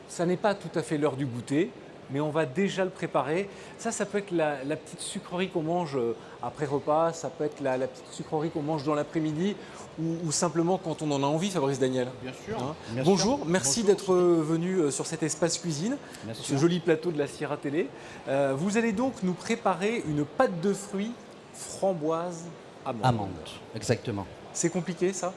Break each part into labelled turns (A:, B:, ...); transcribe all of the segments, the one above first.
A: Ça n'est pas tout à fait l'heure du goûter, mais on va déjà le préparer. Ça peut être la petite sucrerie qu'on mange après repas, ça peut être la petite sucrerie qu'on mange dans l'après-midi ou simplement quand on en a envie, Fabrice Daniel.
B: Bien sûr.
A: Hein.
B: Bien
A: Bonjour,
B: sûr.
A: merci
B: Bonjour.
A: d'être venu sur cet espace cuisine,
B: Bien
A: sur
B: sûr.
A: ce joli plateau de la Sierra Télé. Vous allez donc nous préparer une pâte de fruits framboise amande.
B: Amande, exactement.
A: C'est compliqué ça?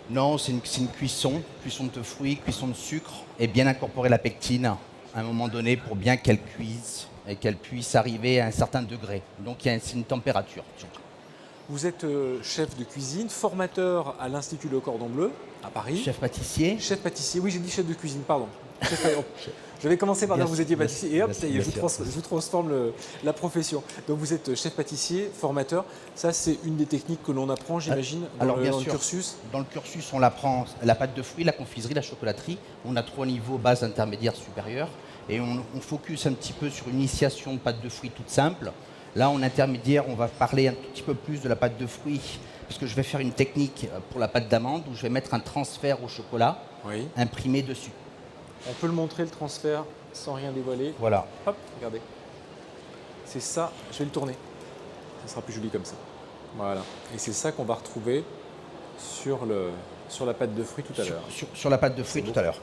B: Non, c'est une cuisson de fruits, cuisson de sucre, et bien incorporer la pectine à un moment donné pour bien qu'elle cuise et qu'elle puisse arriver à un certain degré. Donc c'est une température. surtout.
A: Vous êtes chef de cuisine, formateur à l'Institut Le Cordon Bleu à Paris.
B: Chef pâtissier.
A: Chef pâtissier, oui j'ai dit chef de cuisine, pardon. J'avais commencé par dire que vous étiez pâtissier et hop, ça y est, je vous transforme la profession. Donc vous êtes chef pâtissier, formateur. Ça c'est une des techniques que l'on apprend, j'imagine, dans le cursus.
B: Dans le cursus, on apprend la pâte de fruits, la confiserie, la chocolaterie. On a 3 niveaux, base, intermédiaire, supérieur. Et on focus un petit peu sur une initiation de pâte de fruits toute simple. Là, en intermédiaire, on va parler un tout petit peu plus de la pâte de fruits, parce que je vais faire une technique pour la pâte d'amande où je vais mettre un transfert au chocolat imprimé dessus.
A: On peut le montrer, le transfert, sans rien dévoiler.
B: Voilà.
A: Hop, regardez. C'est ça, je vais le tourner. Ça sera plus joli comme ça. Voilà. Et c'est ça qu'on va retrouver sur la pâte de fruits tout à l'heure.
B: Sur la pâte de fruits tout à l'heure.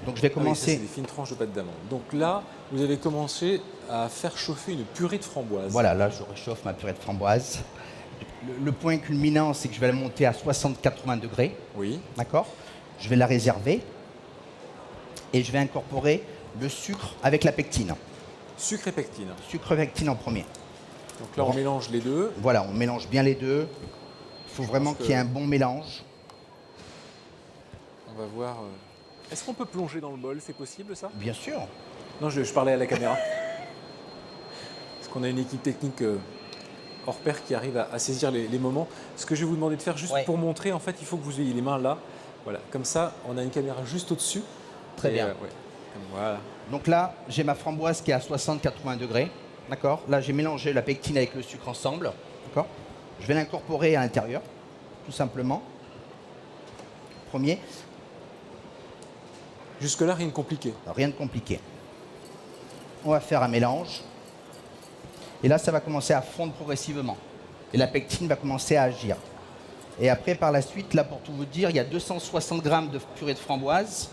B: Donc je vais commencer.
A: C'est des fines tranches de pâte d'amande. Donc là, vous avez commencé à faire chauffer une purée de framboise.
B: Voilà, là je réchauffe ma purée de framboise. Le point culminant, c'est que je vais la monter à 60-80 degrés.
A: Oui.
B: D'accord. Je vais la réserver et je vais incorporer le sucre avec la pectine.
A: Sucre et pectine.
B: Sucre et pectine en premier.
A: Donc là, on mélange les deux.
B: Voilà, on mélange bien les deux. Il faut vraiment qu'il y ait un bon mélange.
A: On va voir. Est-ce qu'on peut plonger dans le bol? C'est possible ça?
B: Bien sûr.
A: Non, je parlais à la caméra. Parce qu'on a une équipe technique hors pair qui arrive à saisir les moments. Ce que je vais vous demander de faire juste pour montrer, en fait, il faut que vous ayez les mains là. Voilà, comme ça, on a une caméra juste au-dessus.
B: Très bien.
A: Voilà.
B: Donc là, j'ai ma framboise qui est à 60-80 degrés. D'accord. Là, j'ai mélangé la pectine avec le sucre ensemble. D'accord. Je vais l'incorporer à l'intérieur, tout simplement. Premier.
A: Jusque-là, rien de compliqué.
B: Rien de compliqué. On va faire un mélange. Et là, ça va commencer à fondre progressivement. Et la pectine va commencer à agir. Et après, par la suite, là, pour tout vous dire, il y a 260 grammes de purée de framboise.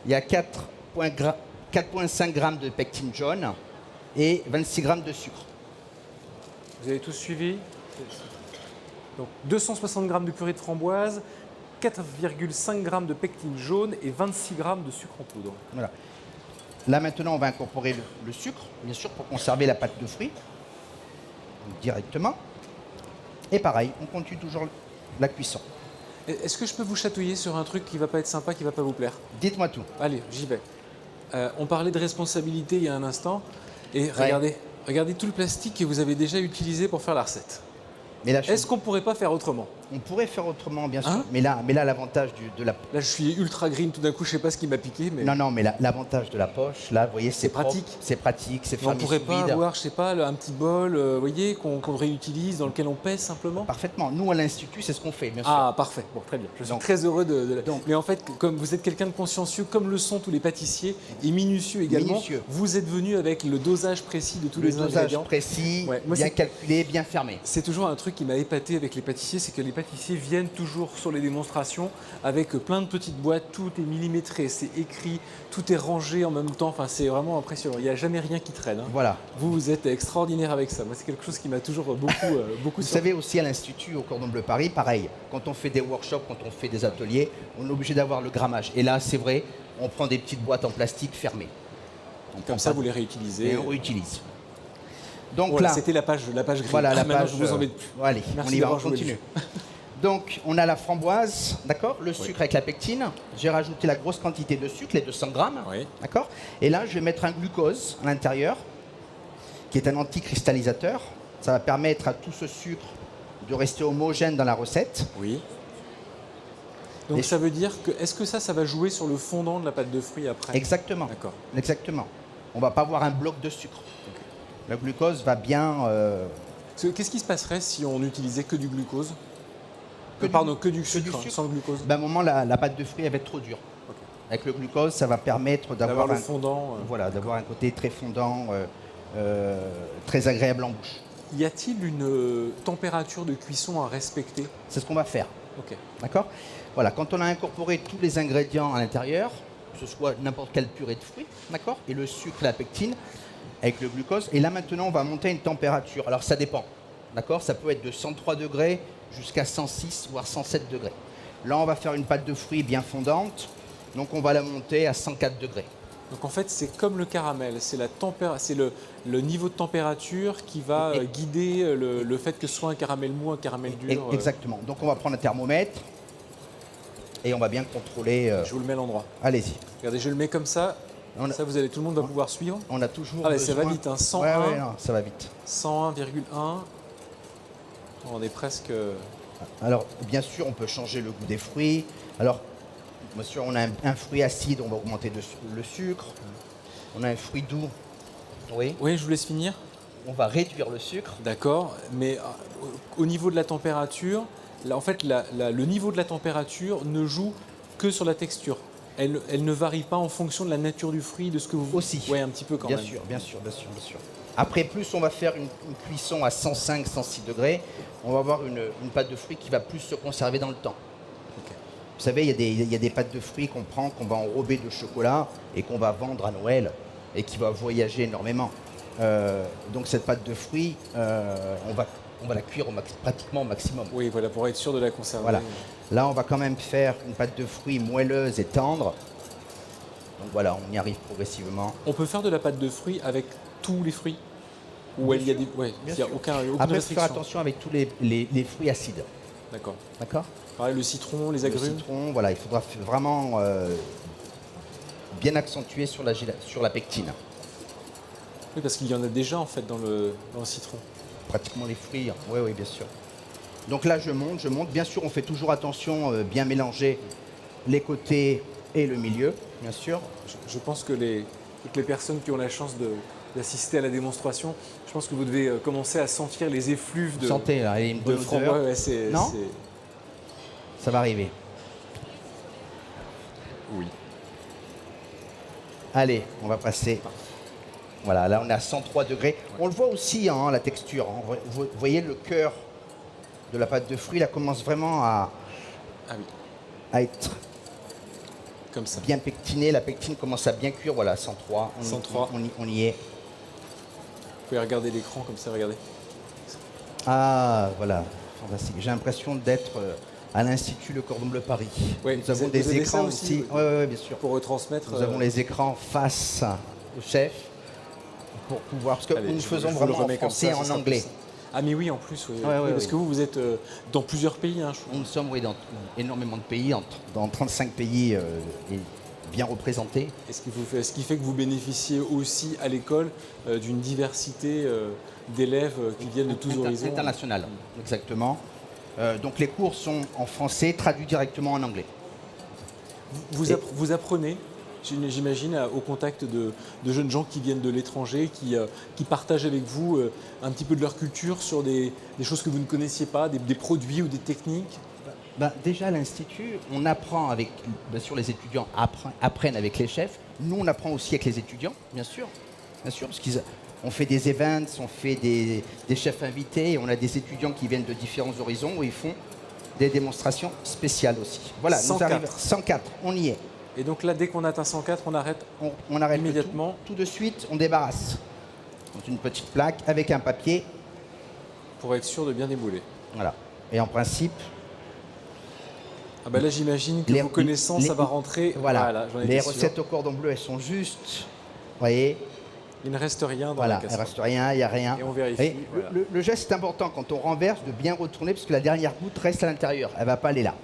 B: Il y a 4,5 grammes de pectine jaune et 26 grammes de sucre.
A: Vous avez tous suivi? Donc 260 grammes de purée de framboise, 4,5 grammes de pectine jaune et 26 grammes de sucre en poudre.
B: Voilà. Là maintenant, on va incorporer le sucre, bien sûr, pour conserver la pâte de fruits directement. Et pareil, on continue toujours la cuisson.
A: Est-ce que je peux vous chatouiller sur un truc qui ne va pas être sympa, qui ne va pas vous plaire?
B: Dites-moi tout.
A: Allez, j'y vais. On parlait de responsabilité il y a un instant. Et regardez tout le plastique que vous avez déjà utilisé pour faire la recette. Est-ce qu'on ne pourrait pas faire autrement?
B: On pourrait faire autrement, bien sûr. Mais là, l'avantage de la...
A: Là, je suis ultra green tout d'un coup, je ne sais pas ce qui m'a piqué. Mais...
B: Non, mais l'avantage de la poche, là, vous voyez, c'est
A: pratique.
B: C'est pratique, c'est
A: on ne pourrait pas avoir, je sais pas, un petit bol, vous voyez, qu'on réutilise, dans lequel on pèse simplement?
B: Parfaitement. Nous, à l'Institut, c'est ce qu'on fait, bien sûr.
A: Ah, parfait. Bon, très bien. Je suis très heureux de... Mais en fait, comme vous êtes quelqu'un de consciencieux, comme le sont tous les pâtissiers, et minutieux également, vous êtes venu avec le dosage précis de tous les ingrédients.
B: Le dosage précis, bien calculé, bien fermé.
A: C'est toujours un truc qui m'a épaté avec les pâtissiers, c'est que les pâtissiers viennent toujours sur les démonstrations avec plein de petites boîtes, tout est millimétré, c'est écrit, tout est rangé en même temps, enfin, c'est vraiment impressionnant, il n'y a jamais rien qui traîne. Hein.
B: Voilà.
A: Vous êtes extraordinaire avec ça, moi c'est quelque chose qui m'a toujours beaucoup
B: Vous savez aussi à l'Institut, au Cordon Bleu Paris, pareil, quand on fait des workshops, quand on fait des ateliers, on est obligé d'avoir le grammage. Et là, c'est vrai, on prend des petites boîtes en plastique fermées.
A: Comme ça, vous les réutilisez.
B: Et on réutilise. Donc
A: voilà,
B: là,
A: c'était la page grise.
B: Voilà, la
A: maintenant,
B: page,
A: je vous embête plus.
B: Allez,
A: merci,
B: on y va, on continue. Donc, on a la framboise, d'accord, le sucre avec la pectine. J'ai rajouté la grosse quantité de sucre, les 200 grammes, d'accord. Et là, je vais mettre un glucose à l'intérieur, qui est un anticristallisateur. Ça va permettre à tout ce sucre de rester homogène dans la recette.
A: Oui. Donc, ça veut dire que, est-ce que ça va jouer sur le fondant de la pâte de fruits après?
B: Exactement.
A: D'accord.
B: Exactement. On ne va pas avoir un bloc de sucre. Le glucose va bien...
A: Qu'est-ce qui se passerait si on n'utilisait que du glucose? Que du sucre, sans glucose?
B: À un moment, la pâte de fruits elle va être trop dure. Avec le glucose, ça va permettre d'avoir
A: le fondant.
B: Voilà, d'avoir un côté très fondant, très agréable en bouche.
A: Y a-t-il une température de cuisson à respecter?
B: C'est ce qu'on va faire.
A: Ok.
B: D'accord? Voilà, quand on a incorporé tous les ingrédients à l'intérieur, que ce soit n'importe quelle purée de fruits, d'accord? Et le sucre, la pectine, avec le glucose. Et là maintenant, on va monter à une température. Alors ça dépend, d'accord? Ça peut être de 103 degrés jusqu'à 106, voire 107 degrés. Là, on va faire une pâte de fruits bien fondante. Donc on va la monter à 104 degrés.
A: Donc en fait, c'est comme le caramel, c'est le niveau de température qui va guider le fait que ce soit un caramel mou, un caramel dur.
B: Exactement. Donc on va prendre un thermomètre et on va bien contrôler.
A: Je vous le mets à l'endroit.
B: Allez-y.
A: Regardez, je le mets comme ça. Ça, tout le monde va pouvoir suivre.
B: On a toujours.
A: Ah, ça va vite, hein, 101.
B: Ouais, non, ça va vite.
A: 101,1. On est presque.
B: Alors, bien sûr, on peut changer le goût des fruits. Alors, bien sûr, on a un fruit acide, on va augmenter le sucre. On a un fruit doux. Oui.
A: Oui, je vous laisse finir.
B: On va réduire le sucre.
A: D'accord, mais au niveau de la température, là, en fait, le niveau de la température ne joue que sur la texture. Elle ne varie pas en fonction de la nature du fruit, de ce que vous...
B: Aussi.
A: Oui, un petit peu quand
B: bien
A: même.
B: Sûr, bien sûr. Après, plus on va faire une cuisson à 105, 106 degrés, on va avoir une pâte de fruits qui va plus se conserver dans le temps.
A: Okay.
B: Vous savez, il y a des pâtes de fruits qu'on prend, qu'on va enrober de chocolat et qu'on va vendre à Noël et qui va voyager énormément. Donc cette pâte de fruits, on va la cuire pratiquement au maximum.
A: Oui, voilà, pour être sûr de la conserver.
B: Voilà. Là, on va quand même faire une pâte de fruits moelleuse et tendre. Donc voilà, on y arrive progressivement.
A: On peut faire de la pâte de fruits avec tous les fruits? Ou il y a des... Ouais, il n'y a aucune
B: Après, il faut
A: restriction.
B: faire attention avec tous les fruits acides.
A: D'accord.
B: D'accord.
A: Pareil, le citron, les agrumes.
B: Le citron, voilà, il faudra vraiment bien accentuer sur la pectine.
A: Oui, parce qu'il y en a déjà en fait dans le citron.
B: Pratiquement les fruits, oui, bien sûr. Donc là, je monte. Bien sûr, on fait toujours attention, bien mélanger les côtés et le milieu, bien sûr.
A: Je pense que toutes les personnes qui ont la chance d'assister à la démonstration, je pense que vous devez commencer à sentir les effluves de...
B: Sentez, là, il y a une bonne odeur.
A: Ouais,
B: non, ça va arriver.
A: Oui.
B: Allez, on va passer. Voilà, là on est à 103 degrés. On le voit aussi, hein, la texture. Hein. Vous voyez le cœur de la pâte de fruits, là commence vraiment à être
A: comme ça.
B: Bien pectiné. La pectine commence à bien cuire. Voilà, 103.
A: 103.
B: On y est.
A: Vous pouvez regarder l'écran comme ça, regardez.
B: Ah, voilà, fantastique. J'ai l'impression d'être à l'Institut Le Cordon Bleu Paris.
A: Oui,
B: nous avons des écrans aussi. Oui, bien sûr.
A: Pour retransmettre.
B: Nous avons les écrans face au chef pour pouvoir. Parce que nous faisons vraiment en français et en anglais.
A: Ah, mais oui, en plus, oui.
B: Ouais,
A: parce que vous êtes dans plusieurs pays. Hein,
B: nous sommes dans énormément de pays, dans 35 pays et bien représentés.
A: Et ce qui fait que vous bénéficiez aussi à l'école d'une diversité d'élèves qui viennent de tous horizons.
B: International, exactement. Donc les cours sont en français, traduits directement en anglais.
A: Vous apprenez, j'imagine, au contact de jeunes gens qui viennent de l'étranger, qui partagent avec vous un petit peu de leur culture sur des choses que vous ne connaissiez pas, des produits ou des techniques.
B: Déjà à l'Institut, on apprend avec, bien sûr les étudiants apprennent avec les chefs. Nous, on apprend aussi avec les étudiants, bien sûr parce qu'on fait des events, on fait des chefs invités, et on a des étudiants qui viennent de différents horizons où ils font des démonstrations spéciales aussi. Voilà,
A: 104.
B: nous arrivons 104, on y est.
A: Et donc là, dès qu'on atteint 104, on arrête
B: on arrête
A: immédiatement.
B: Tout de suite, on débarrasse. Dans une petite plaque avec un papier.
A: Pour être sûr de bien débouler.
B: Voilà. Et en principe...
A: Ah bah là, j'imagine que vos connaissances, ça va rentrer.
B: Voilà, les recettes au cordon bleu, elles sont justes. Vous voyez,
A: il ne reste rien dans la casserole.
B: Il ne reste rien, il n'y a rien.
A: Et on vérifie.
B: Voilà. Le geste est important quand on renverse de bien retourner parce que la dernière goutte reste à l'intérieur. Elle ne va pas aller là.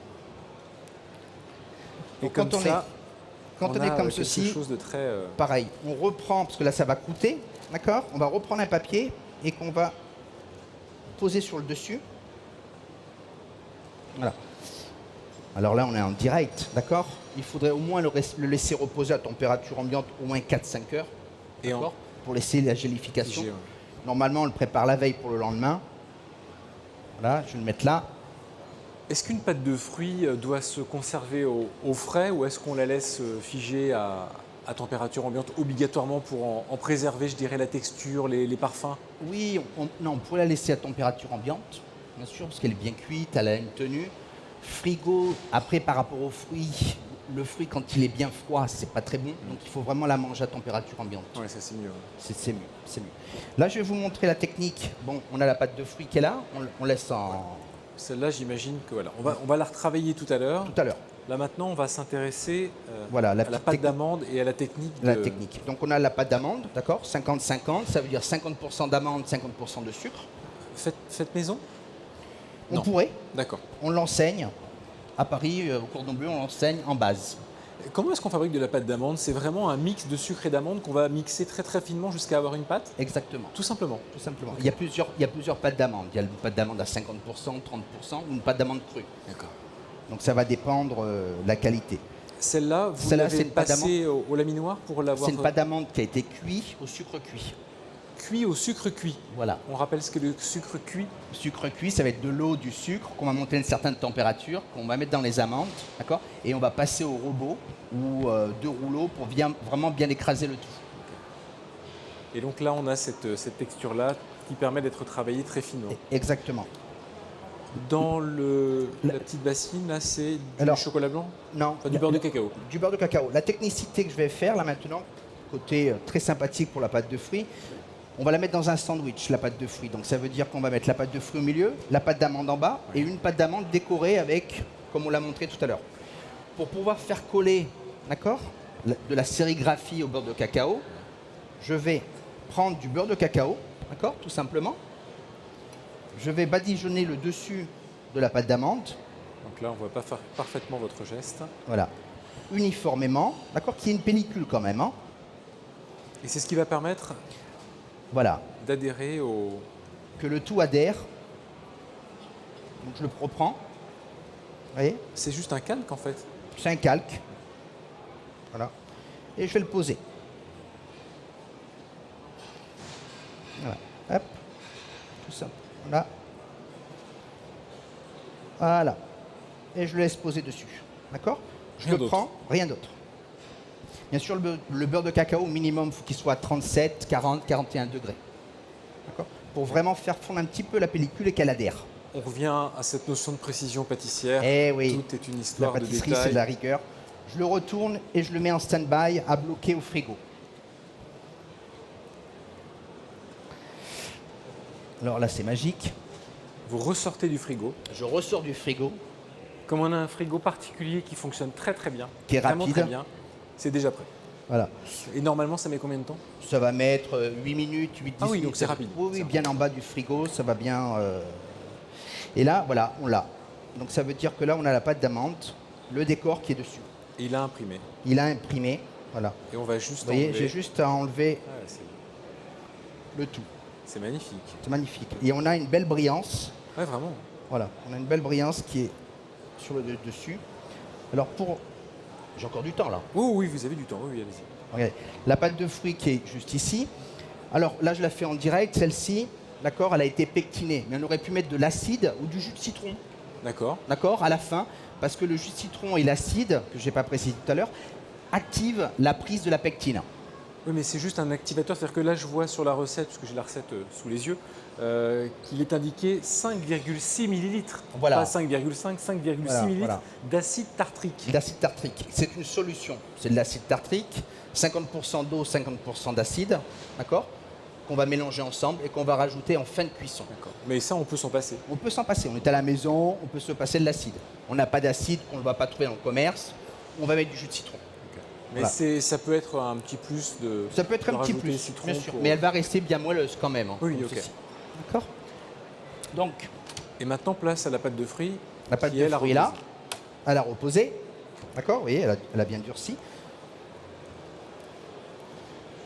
A: Et donc, quand
B: on est comme ceci,
A: chose de très,
B: pareil, on reprend, parce que là ça va coûter, d'accord? On va reprendre un papier et qu'on va poser sur le dessus. Voilà. Alors là, on est en direct, d'accord? Il faudrait au moins le laisser reposer à température ambiante au moins 4-5 heures, d'accord? Pour laisser la gélification. Normalement, on le prépare la veille pour le lendemain. Voilà, je vais le mettre là.
A: Est-ce qu'une pâte de fruits doit se conserver au frais ou est-ce qu'on la laisse figer à température ambiante obligatoirement pour en préserver, je dirais, la texture, les parfums?
B: Oui, non, on pourrait la laisser à température ambiante, bien sûr, parce qu'elle est bien cuite, elle a une tenue. Frigo, après par rapport aux fruits, le fruit quand il est bien froid, c'est pas très bon, donc il faut vraiment la manger à température ambiante.
A: Oui, ça c'est mieux.
B: C'est mieux, c'est mieux. Là, je vais vous montrer la technique. Bon, on a la pâte de fruits qui est là, on laisse en...
A: Celle-là, j'imagine que voilà, on va la retravailler tout à l'heure.
B: Tout à l'heure.
A: Là maintenant, on va s'intéresser
B: Voilà,
A: à la pâte d'amande et à la technique.
B: La technique. Donc on a la pâte d'amande, d'accord, 50-50, ça veut dire 50% d'amande, 50% de sucre.
A: Faites maison?
B: On
A: Non.
B: pourrait,
A: D'accord.
B: on l'enseigne. À Paris, au Cordon Bleu, on l'enseigne en base.
A: Comment est-ce qu'on fabrique de la pâte d'amande? C'est vraiment un mix de sucre et d'amande qu'on va mixer très très finement jusqu'à avoir une pâte?
B: Exactement.
A: Tout simplement.
B: Tout simplement. Il y a plusieurs pâtes d'amande. Il y a une pâte d'amande à 50%, 30% ou une pâte d'amande crue.
A: D'accord.
B: Donc ça va dépendre de la qualité.
A: Celle-là, vous
B: Celle-là,
A: l'avez
B: c'est une pâte
A: passée au laminoir pour l'avoir...
B: C'est une pâte d'amande qui a été cuite au sucre cuit.
A: Cuit au sucre cuit.
B: Voilà.
A: On rappelle ce que le sucre cuit.
B: Sucre cuit, ça va être de l'eau, du sucre qu'on va monter à une certaine température, qu'on va mettre dans les amandes, d'accord? Et on va passer au robot ou deux rouleaux pour vraiment bien écraser le tout.
A: Et donc là, on a cette texture-là qui permet d'être travaillée très finement.
B: Exactement.
A: Dans la petite bassine, là, c'est du chocolat blanc?
B: Non.
A: Enfin, du beurre de cacao.
B: Du beurre de cacao. La technicité que je vais faire là maintenant, côté très sympathique pour la pâte de fruits, on va la mettre dans un sandwich, la pâte de fruits. Donc ça veut dire qu'on va mettre la pâte de fruits au milieu, la pâte d'amande en bas et une pâte d'amande décorée avec, comme on l'a montré tout à l'heure. Pour pouvoir faire coller, d'accord, de la sérigraphie au beurre de cacao, je vais prendre du beurre de cacao, d'accord, tout simplement. Je vais badigeonner le dessus de la pâte d'amande.
A: Donc là, on voit pas parfaitement votre geste.
B: Voilà. Uniformément, d'accord, qui est une pellicule quand même. Hein.
A: Et c'est ce qui va permettre
B: voilà.
A: d'adhérer au...
B: Que le tout adhère. Donc je le reprends. Vous voyez?
A: C'est juste un calque en fait.
B: C'est un calque. Voilà. Et je vais le poser. Voilà. Hop. Tout ça. Voilà. Voilà. Et je le laisse poser dessus. D'accord? Je le prends, rien d'autre. Bien sûr, le beurre de cacao, au minimum, il faut qu'il soit à 37, 40, 41 degrés. D'accord? Pour vraiment faire fondre un petit peu la pellicule et qu'elle adhère.
A: On revient à cette notion de précision pâtissière.
B: Eh oui.
A: Tout est une histoire de détail.
B: La pâtisserie, c'est de la rigueur. Je le retourne et je le mets en stand-by à bloquer au frigo. Alors là, c'est magique.
A: Vous ressortez du frigo.
B: Je ressors du frigo.
A: Comme on a un frigo particulier qui fonctionne très très bien,
B: qui est rapide,
A: très bien, c'est déjà prêt.
B: Voilà.
A: Et normalement, ça met combien de temps?
B: Ça va mettre 8 minutes, 8-10 minutes.
A: Ah oui, donc c'est rapide.
B: Oui, bien en bas du frigo, ça va bien. Et là, voilà, on l'a. Donc ça veut dire que là, on a la pâte d'amande, le décor qui est dessus.
A: Et il a imprimé.
B: Il a imprimé, voilà.
A: Et on va juste
B: enlever. Vous voyez, j'ai juste à enlever le tout.
A: C'est magnifique.
B: C'est magnifique. Et on a une belle brillance.
A: Ouais, vraiment.
B: Voilà, on a une belle brillance qui est sur le dessus. Alors pour... J'ai encore du temps là.
A: Oh, oui, vous avez du temps. Oui, allez-y.
B: Regardez, la pâte de fruits qui est juste ici. Alors là, je la fais en direct. Celle-ci, d'accord, elle a été pectinée. Mais on aurait pu mettre de l'acide ou du jus de citron.
A: D'accord.
B: D'accord, à la fin. Parce que le jus de citron et l'acide, que je n'ai pas précisé tout à l'heure, activent la prise de la pectine.
A: Oui, mais c'est juste un activateur. C'est-à-dire que là, je vois sur la recette, parce que j'ai la recette sous les yeux, qu'il est indiqué 5,6 millilitres.
B: Voilà.
A: Pas 5,5, 5,6 millilitres d'acide tartrique.
B: D'acide tartrique. C'est une solution. C'est de l'acide tartrique, 50% d'eau, 50% d'acide, d'accord, qu'on va mélanger ensemble et qu'on va rajouter en fin de cuisson.
A: D'accord. Mais ça, on peut s'en passer.
B: On peut s'en passer. On est à la maison, on peut se passer de l'acide. On n'a pas d'acide, on ne va pas trouver dans le commerce. On va mettre du jus de citron.
A: Mais voilà. Ça peut être un petit plus de.
B: Ça peut être un petit plus,
A: citron
B: bien sûr. Mais elle va rester bien moelleuse quand même. Hein,
A: oui, ok.
B: D'accord. Donc.
A: Et maintenant, place à la pâte de fruits.
B: La pâte de fruits là, à la reposer. D'accord. Vous voyez, elle a bien durci.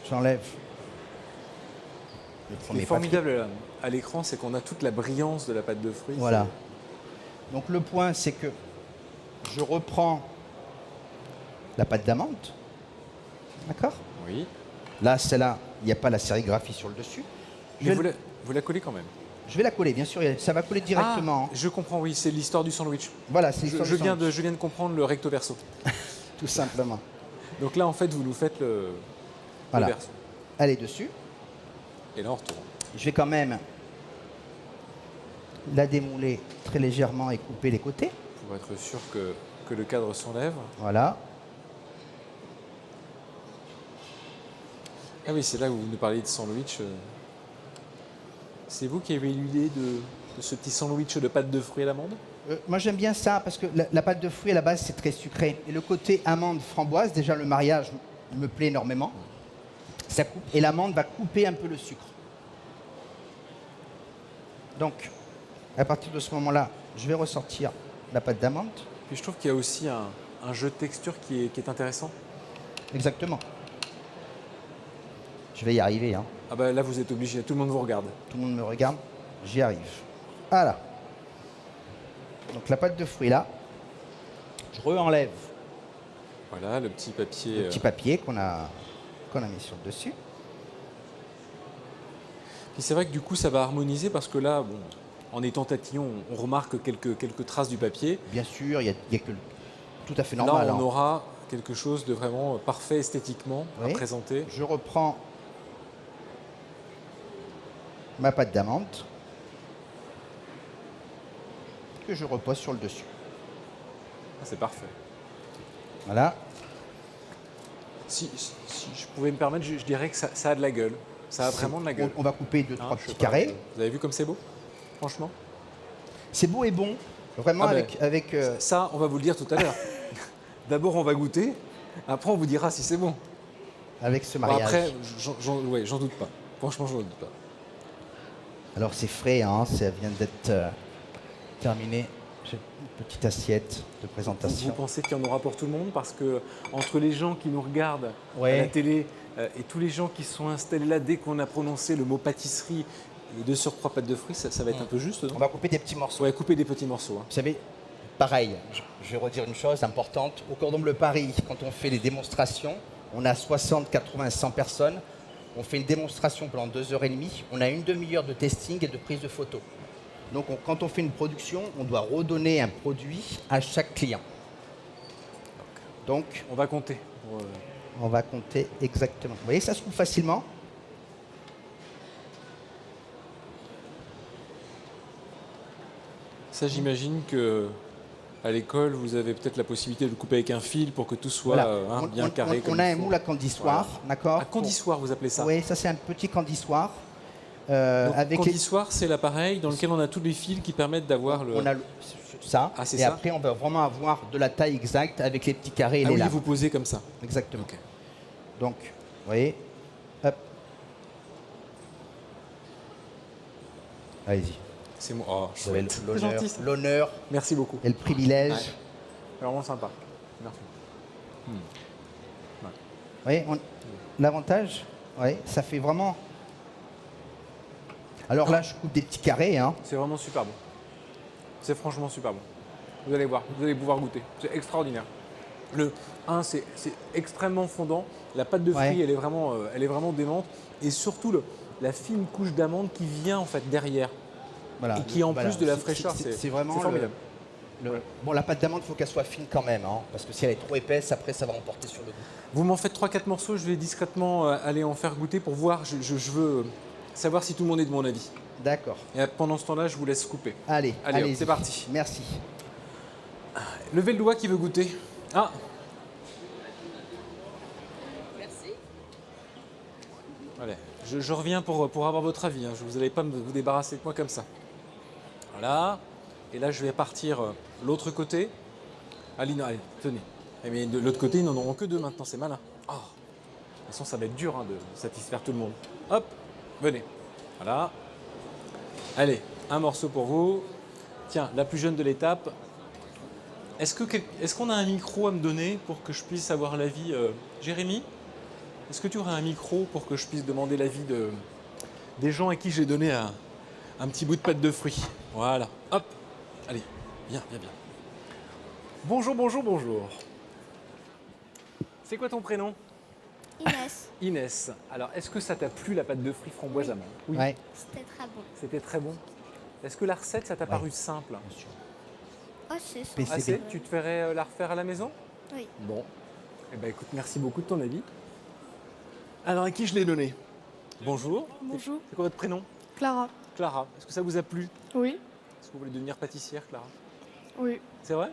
B: J'enlève.
A: Ce qui est formidable à l'écran, c'est qu'on a toute la brillance de la pâte de fruits.
B: Voilà. Donc le point, c'est que je reprends la pâte d'amande. D'accord?
A: Oui.
B: Là, celle-là, il n'y a pas la sérigraphie sur le dessus.
A: Mais vous la collez quand même.
B: Je vais la coller, bien sûr, ça va coller directement.
A: Ah, je comprends, oui, c'est l'histoire du sandwich.
B: Voilà, c'est
A: Je viens de comprendre le recto verso.
B: tout simplement.
A: Donc là, en fait, vous nous faites le
B: Voilà.
A: verso.
B: Elle est dessus.
A: Et là, on retourne.
B: Je vais quand même la démouler très légèrement et couper les côtés.
A: Pour être sûr que le cadre s'enlève.
B: Voilà.
A: Ah oui, c'est là où vous nous parliez de sandwich. C'est vous qui avez eu l'idée de ce petit sandwich de pâte de fruits à l'amande?
B: Moi j'aime bien ça parce que la pâte de fruits à la base c'est très sucré. Et le côté amande framboise, déjà le mariage me plaît énormément. Ça coupe, et l'amande va couper un peu le sucre. Donc à partir de ce moment-là, je vais ressortir la pâte d'amande.
A: Puis je trouve qu'il y a aussi un jeu de texture qui est intéressant.
B: Exactement. Je vais y arriver. Hein.
A: Ah bah là vous êtes obligé, tout le monde vous regarde.
B: Tout le monde me regarde, j'y arrive. Voilà. Donc la pâte de fruits là, je re-enlève
A: Voilà, le petit papier.
B: le petit papier qu'on a mis sur le dessus.
A: Puis c'est vrai que du coup ça va harmoniser parce que là, bon, en étant tatillon, on remarque quelques traces du papier.
B: Bien sûr, il y a que tout à fait
A: Là
B: normal.
A: on
B: hein.
A: aura quelque chose de vraiment parfait esthétiquement à
B: Oui.
A: présenter.
B: Je reprends ma pâte d'amande que je repose sur le dessus.
A: Ah, c'est parfait.
B: Voilà.
A: Si je pouvais me permettre, je dirais que ça a de la gueule. Ça a vraiment de la gueule.
B: On va couper deux,
A: Hein,
B: trois
A: je sais
B: petits
A: pas,
B: carrés.
A: vous avez vu comme c'est beau? Franchement.
B: C'est beau et bon. Vraiment
A: Ah ben,
B: avec
A: Ça, on va vous le dire tout à l'heure. D'abord, on va goûter. Après, on vous dira si c'est bon.
B: avec ce
A: Bon,
B: mariage.
A: après, j'en doute pas. Franchement, j'en doute pas.
B: Alors c'est frais, hein, ça vient d'être terminé. J'ai une petite assiette de
A: Vous
B: présentation.
A: pensez qu'il y en aura pour tout le monde? Parce que entre les gens qui nous regardent à
B: Ouais.
A: la télé et tous les gens qui sont installés là, dès qu'on a prononcé le mot pâtisserie et de surcroît pâte de fruits, ça va être un peu juste,
B: On
A: non?
B: va couper des petits morceaux.
A: Ouais, couper des petits morceaux. Hein.
B: Vous savez, pareil, je vais redire une chose importante. Au Cordon Bleu Paris, quand on fait les démonstrations, on a 60, 80, 100 personnes. On fait une démonstration pendant 2h30. On a une demi-heure de testing et de prise de photos. Donc quand on fait une production, on doit redonner un produit à chaque client. Donc
A: On va compter.
B: on va compter exactement. Vous voyez, ça se coupe facilement.
A: Ça, j'imagine que à l'école, vous avez peut-être la possibilité de le couper avec un fil pour que tout soit
B: Voilà.
A: bien carré.
B: On a un moule à candissoire, d'accord?
A: Un candissoire, vous appelez ça?
B: Oui, ça c'est un petit candissoire.
A: Donc,
B: Avec les...
A: candissoire, c'est l'appareil dans lequel on a tous les fils qui permettent d'avoir le.
B: On a ça,
A: Ah, c'est
B: et
A: ça.
B: après on va vraiment avoir de la taille exacte avec les petits carrés et
A: Ah
B: les
A: oui,
B: lames.
A: vous posez comme ça.
B: Exactement.
A: Ok.
B: Donc, vous voyez, hop. Allez-y.
A: C'est moi. Oh,
B: Vous avez
A: chouette. C'est gentil, ça.
B: l'honneur
A: Merci beaucoup.
B: et le privilège.
A: Ouais. C'est vraiment sympa. Merci.
B: Vous voyez, l'avantage, ouais, ça fait vraiment... Alors là, je coupe des petits carrés. Hein.
A: C'est vraiment super bon. C'est franchement super bon. Vous allez voir, vous allez pouvoir goûter. C'est extraordinaire. C'est extrêmement fondant. La pâte de fruits,
B: Ouais.
A: elle est vraiment démente. Et surtout, la fine couche d'amande qui vient en fait derrière.
B: Voilà.
A: Et qui, en
B: Voilà.
A: plus de la fraîcheur,
B: c'est vraiment
A: c'est formidable.
B: Bon, la pâte d'amande, il faut qu'elle soit fine quand même, hein, parce que si elle est trop épaisse, après, ça va emporter sur le goût.
A: Vous m'en faites 3-4 morceaux, je vais discrètement aller en faire goûter pour voir. Je veux savoir si tout le monde est de mon avis.
B: D'accord.
A: Et pendant ce temps-là, je vous laisse couper.
B: Allez,
A: Allez, hop,
B: allez-y.
A: c'est parti.
B: Merci.
A: Levez le doigt qui veut goûter. Ah,
C: Merci.
A: allez, je reviens pour avoir votre avis. Hein. Vous n'allez pas vous débarrasser de moi comme ça. Voilà. Et là, je vais partir l'autre côté. Allez, non, allez, tenez. Eh, mais de l'autre côté, ils n'en auront que deux maintenant, c'est malin. Oh. De toute façon, ça va être dur hein, de satisfaire tout le monde. Hop, venez. Voilà. Allez, un morceau pour vous. Tiens, la plus jeune de l'étape. Est-ce qu'on a un micro à me donner pour que je puisse avoir l'avis Jérémy, est-ce que tu aurais un micro pour que je puisse demander l'avis des gens à qui j'ai donné un petit bout de pâte de fruits? Voilà, hop, allez, viens. Bonjour. C'est quoi ton prénom?
C: Inès,
A: Inès. Alors, est-ce que ça t'a plu la pâte de fruits framboise amande? Oui.
B: Ouais.
C: c'était très bon.
A: C'était très bon. Est-ce que la recette, ça t'a paru simple?
B: Bien sûr.
C: Ah, c'est ça.
B: PCB.
A: Assez? Tu te ferais la refaire à la maison?
C: Oui.
A: Bon. Eh ben, écoute, merci beaucoup de ton avis. Alors, à qui je l'ai donné? Bonjour.
D: Bonjour,
A: C'est quoi votre prénom?
D: Clara.
A: Clara. Est-ce que ça vous a plu?
D: Oui,
A: Est-ce que vous voulez devenir pâtissière, Clara?
D: oui.
A: C'est vrai?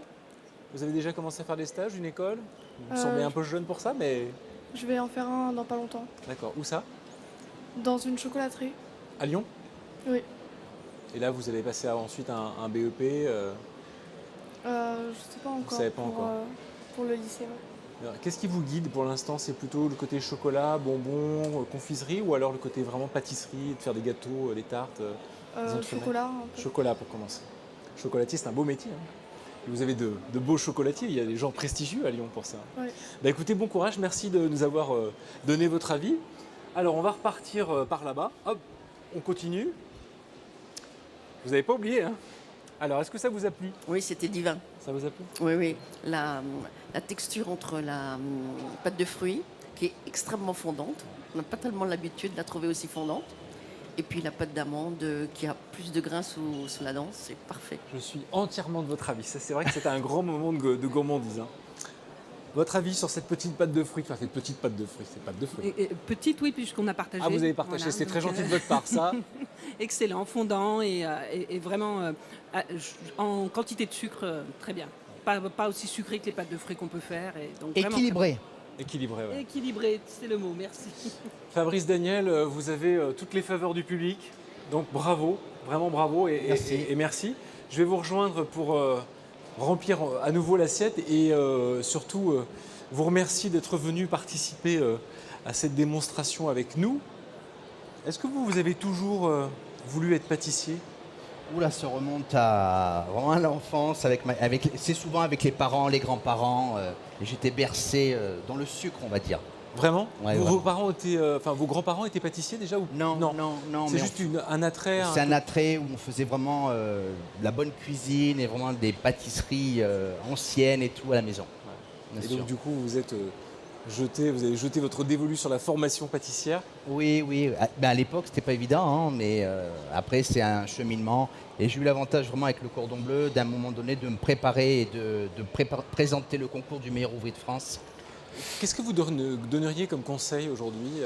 A: Vous avez déjà commencé à faire des stages, une école? Vous me
D: Euh,
A: semblez un peu jeune pour ça, mais
D: Je vais en faire un dans pas longtemps.
A: d'accord. Où ça?
D: Dans une chocolaterie.
A: À Lyon?
D: Oui.
A: Et là, vous allez passer ensuite un BEP.
D: Je sais pas encore.
A: savez pas
D: pour,
A: encore.
D: Pour le lycée, ouais.
A: Alors, qu'est-ce qui vous guide pour l'instant? C'est plutôt le côté chocolat, bonbons, confiserie, ou alors le côté vraiment pâtisserie, de faire des gâteaux, des tartes, des entremets?
D: Chocolat, un peu.
A: Chocolat pour commencer. Chocolatier, c'est un beau métier, hein. Et vous avez de beaux chocolatiers, il y a des gens prestigieux à Lyon pour ça.
D: Oui.
A: Bah écoutez, bon courage, merci de nous avoir donné votre avis. Alors on va repartir par là-bas. Hop, on continue. Vous n'avez pas oublié, hein? Alors, est-ce que ça vous a plu?
E: Oui, c'était divin.
A: Ça vous a plu?
E: Oui, oui. La texture entre la pâte de fruits, qui est extrêmement fondante. On n'a pas tellement l'habitude de la trouver aussi fondante. Et puis la pâte d'amande qui a plus de grains sous la dent, c'est parfait.
A: Je suis entièrement de votre avis. Ça, c'est vrai que c'était un grand moment de gourmandise, hein. Votre avis sur cette petite pâte de fruits? Enfin, cette petite pâte de fruits, c'est pâte de fruits.
F: Petite, oui, puisqu'on a partagé.
A: Ah, vous avez partagé,
F: Voilà,
A: c'est très
F: donc,
A: gentil de votre part, ça.
F: Excellent, fondant et vraiment en quantité de sucre, très bien. Pas aussi sucré que les pâtes de fruits qu'on peut faire. Et donc vraiment
B: Équilibré.
A: Équilibré, ouais.
F: équilibré, c'est le mot, merci.
A: Fabrice Daniel, vous avez toutes les faveurs du public, donc bravo, vraiment bravo et
B: Merci.
A: et merci. Je vais vous rejoindre pour remplir à nouveau l'assiette et surtout vous remercier d'être venu participer à cette démonstration avec nous. Est-ce que vous avez toujours voulu être pâtissier?
B: Oula, ça remonte à vraiment à l'enfance. C'est souvent avec les parents, les grands-parents. Et j'étais bercé dans le sucre, on va dire.
A: Vraiment?
B: Ouais,
A: Vos
B: vraiment.
A: parents étaient, vos grands-parents étaient pâtissiers déjà ou
B: Non.
A: C'est
B: mais
A: juste un attrait.
B: c'est un attrait où on faisait vraiment de la bonne cuisine et vraiment des pâtisseries anciennes et tout à la maison. Bien
A: Et
B: sûr.
A: donc du coup vous êtes vous avez jeté votre dévolu sur la formation pâtissière.
B: Oui. À l'époque, c'était pas évident, hein, mais après, c'est un cheminement. Et j'ai eu l'avantage vraiment avec le Cordon Bleu, d'un moment donné, de me préparer et de présenter le concours du meilleur ouvrier de France.
A: Qu'est-ce que vous donneriez comme conseil aujourd'hui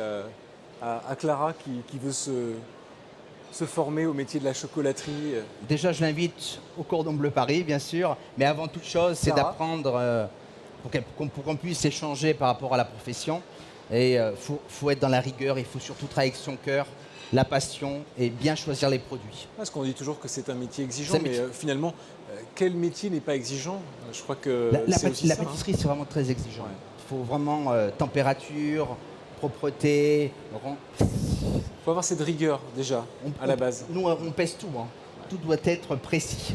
A: à Clara qui veut se former au métier de la chocolaterie?
B: Déjà, je l'invite au Cordon Bleu Paris, bien sûr. Mais avant toute chose, c'est
A: Clara.
B: d'apprendre pour qu'on puisse échanger par rapport à la profession. Et il faut être dans la rigueur, il faut surtout travailler avec son cœur, la passion et bien choisir les produits.
A: Parce qu'on dit toujours que c'est un métier exigeant,
B: C'est un
A: mais
B: métier.
A: Finalement, quel métier n'est pas exigeant? Je crois que
B: La
A: c'est aussi ça, hein.
B: pâtisserie, c'est vraiment très exigeant.
A: Ouais.
B: Il faut vraiment température, propreté.
A: Il faut avoir cette rigueur déjà à la base.
B: Nous, on pèse tout. Hein. Tout doit être précis.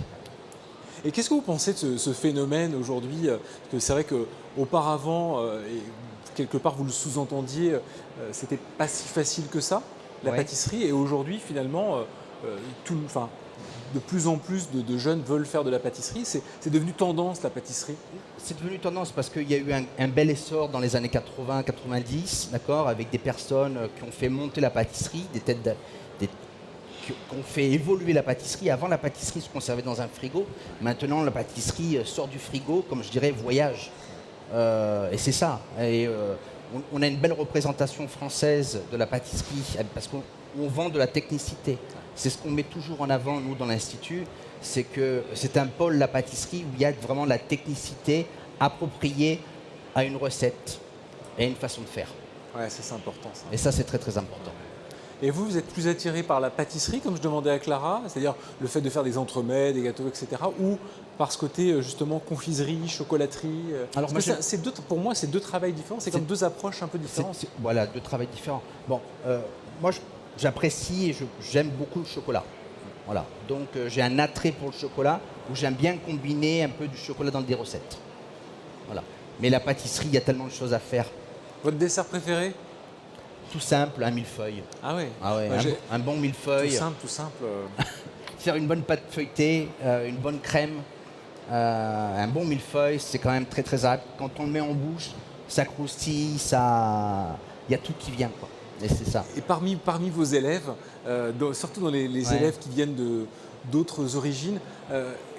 A: Et qu'est-ce que vous pensez de ce phénomène aujourd'hui? Parce que c'est vrai qu'auparavant, et quelque part vous le sous-entendiez, c'était pas si facile que ça, la
B: Ouais.
A: pâtisserie. Et aujourd'hui, finalement, de plus en plus de jeunes veulent faire de la pâtisserie. C'est devenu tendance, la pâtisserie.
B: C'est devenu tendance parce qu'il y a eu un bel essor dans les années 80-90, d'accord, avec des personnes qui ont fait monter la pâtisserie, qui ont fait évoluer la pâtisserie. Avant, la pâtisserie se conservait dans un frigo. Maintenant, la pâtisserie sort du frigo, comme je dirais, voyage. Et c'est ça. Et on a une belle représentation française de la pâtisserie parce qu'on vend de la technicité. C'est ce qu'on met toujours en avant, nous, dans l'Institut. C'est que c'est un pôle, la pâtisserie, où il y a vraiment de la technicité appropriée à une recette et à une façon de faire.
A: Ouais, c'est important ça.
B: Et ça, c'est très, très important.
A: Et vous êtes plus attiré par la pâtisserie, comme je demandais à Clara, c'est-à-dire le fait de faire des entremets, des gâteaux, etc., ou par ce côté justement confiserie, chocolaterie?
B: Alors,
A: Parce
B: moi,
A: que pour moi, c'est deux travails différents, c'est comme deux approches un peu différentes.
B: Voilà, deux travails différents. Bon, moi, j'apprécie et j'aime beaucoup le chocolat. Voilà. Donc, j'ai un attrait pour le chocolat où j'aime bien combiner un peu du chocolat dans des recettes. Voilà. Mais la pâtisserie, il y a tellement de choses à faire.
A: Votre dessert préféré?
B: Tout simple, un millefeuille.
A: Ah ouais.
B: Ah ouais,
A: Bah,
B: un bon millefeuille.
A: Tout simple.
B: Faire une bonne pâte feuilletée, une bonne crème, un bon millefeuille, c'est quand même très très agréable. Quand on le met en bouche, ça croustille, il y a tout qui vient, quoi. Et c'est ça.
A: Et parmi vos élèves, surtout dans les
B: Ouais.
A: élèves qui viennent d'autres origines.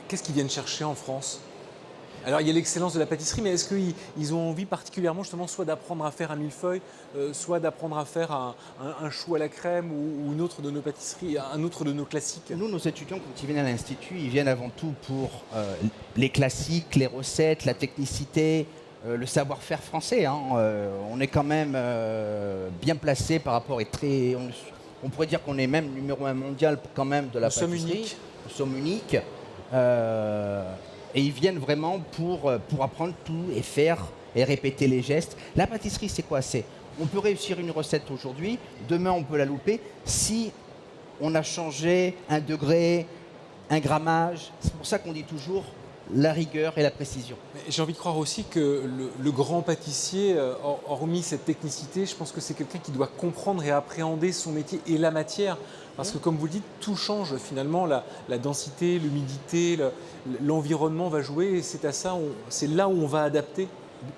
A: Qu'est-ce qu'ils viennent chercher en France? Alors, il y a l'excellence de la pâtisserie, mais est-ce qu'ils ont envie particulièrement justement soit d'apprendre à faire un millefeuille, soit d'apprendre à faire un chou à la crème ou une autre de nos pâtisseries, un autre de nos classiques?
B: Nous, nos étudiants, quand ils viennent à l'Institut, ils viennent avant tout pour les classiques, les recettes, la technicité, le savoir-faire français. Hein. On est quand même bien placé par rapport et très... On pourrait dire qu'on est même numéro 1 mondial quand même de la pâtisserie. Nous sommes uniques. Et ils viennent vraiment pour apprendre tout et faire et répéter les gestes. La pâtisserie, c'est quoi? On peut réussir une recette aujourd'hui, demain on peut la louper si on a changé un degré, un grammage. C'est pour ça qu'on dit toujours la rigueur et la précision.
A: J'ai envie de croire aussi que le grand pâtissier, hormis cette technicité, je pense que c'est quelqu'un qui doit comprendre et appréhender son métier et la matière. Parce que comme vous le dites, tout change finalement, la densité, l'humidité, l'environnement va jouer et c'est là où on va adapter.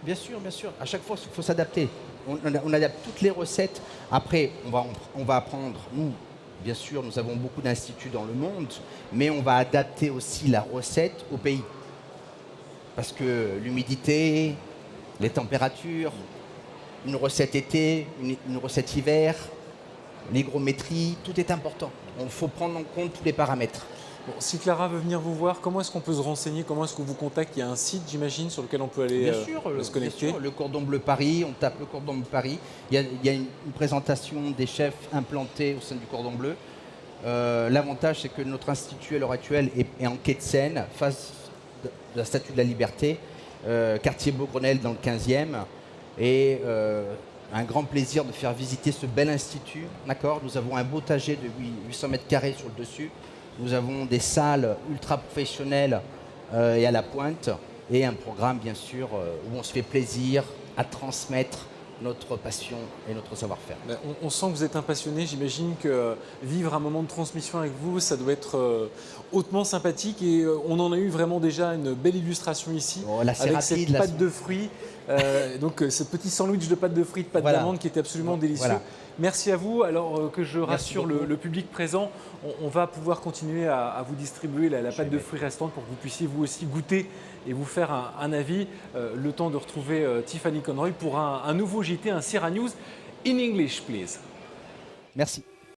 B: Bien sûr, à chaque fois il faut s'adapter. On adapte toutes les recettes. Après, on va apprendre, nous, bien sûr, nous avons beaucoup d'instituts dans le monde, mais on va adapter aussi la recette au pays. Parce que l'humidité, les températures, une recette été, une recette hiver, l'hygrométrie, tout est important. Il faut prendre en compte tous les paramètres.
A: Bon, si Clara veut venir vous voir, comment est-ce qu'on peut se renseigner? Comment est-ce qu'on vous contacte? Il y a un site, j'imagine, sur lequel on peut aller se connecter.
B: Bien sûr, le Cordon Bleu Paris, on tape le Cordon Bleu Paris. Il y a une présentation des chefs implantés au sein du Cordon Bleu. L'avantage, c'est que notre institut, à l'heure actuelle, est en quai de Seine, face de la Statue de la Liberté, quartier Beaugrenelle dans le 15e. Et un grand plaisir de faire visiter ce bel institut. D'accord, nous avons un beau potager de 800 mètres carrés sur le dessus. Nous avons des salles ultra professionnelles et à la pointe. Et un programme, bien sûr, où on se fait plaisir à transmettre notre passion et notre savoir-faire.
A: On sent que vous êtes un passionné. J'imagine que vivre un moment de transmission avec vous, ça doit être hautement sympathique. Et on en a eu vraiment déjà une belle illustration ici, avec cette pâte de fruits. Donc ce petit sandwich de pâte de fruits, de pâte d'amande qui était absolument délicieux. Voilà. Merci à vous. Alors que je rassure le public présent, on va pouvoir continuer à vous distribuer la pâte de fruits restante pour que vous puissiez vous aussi goûter et vous faire un avis. Le temps de retrouver Tiffany Conroy pour un nouveau JT, un Sierra News in English, please.
B: Merci.